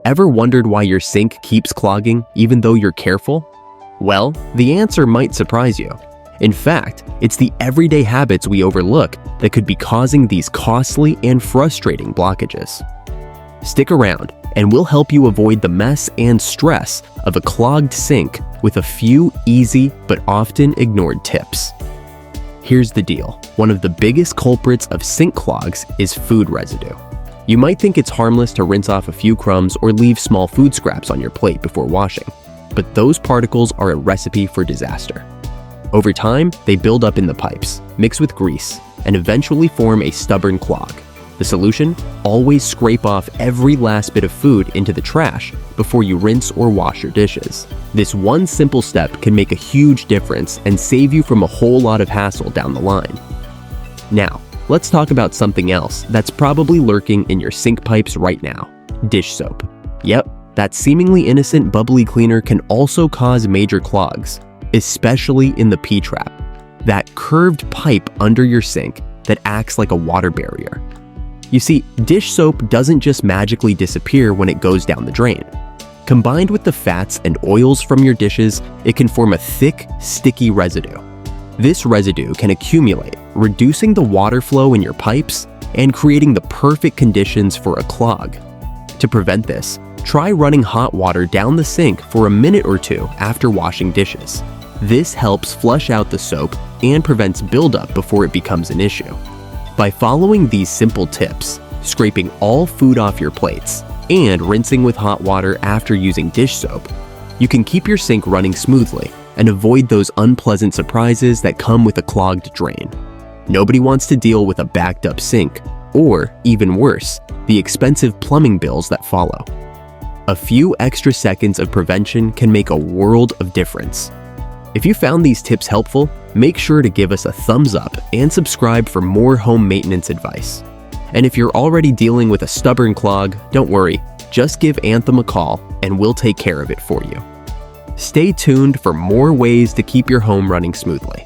Ever wondered why your sink keeps clogging even though you're careful? Well, the answer might surprise you. In fact, it's the everyday habits we overlook that could be causing these costly and frustrating blockages. Stick around, and we'll help you avoid the mess and stress of a clogged sink with a few easy but often ignored tips. Here's the deal. One of the biggest culprits of sink clogs is food residue. You might think it's harmless to rinse off a few crumbs or leave small food scraps on your plate before washing, but those particles are a recipe for disaster. Over time, they build up in the pipes, mix with grease, and eventually form a stubborn clog. The solution? Always scrape off every last bit of food into the trash before you rinse or wash your dishes. This one simple step can make a huge difference and save you from a whole lot of hassle down the line. Now, let's talk about something else that's probably lurking in your sink pipes right now: dish soap. Yep, that seemingly innocent bubbly cleaner can also cause major clogs, especially in the P-trap, that curved pipe under your sink that acts like a water barrier. You see, dish soap doesn't just magically disappear when it goes down the drain. Combined with the fats and oils from your dishes, it can form a thick, sticky residue. This residue can accumulate, reducing the water flow in your pipes and creating the perfect conditions for a clog. To prevent this, try running hot water down the sink for a minute or two after washing dishes. This helps flush out the soap and prevents buildup before it becomes an issue. By following these simple tips, scraping all food off your plates, and rinsing with hot water after using dish soap, you can keep your sink running smoothly and avoid those unpleasant surprises that come with a clogged drain. Nobody wants to deal with a backed up sink, or, even worse, the expensive plumbing bills that follow. A few extra seconds of prevention can make a world of difference. If you found these tips helpful, make sure to give us a thumbs up and subscribe for more home maintenance advice. And if you're already dealing with a stubborn clog, don't worry, just give Anthem a call and we'll take care of it for you. Stay tuned for more ways to keep your home running smoothly.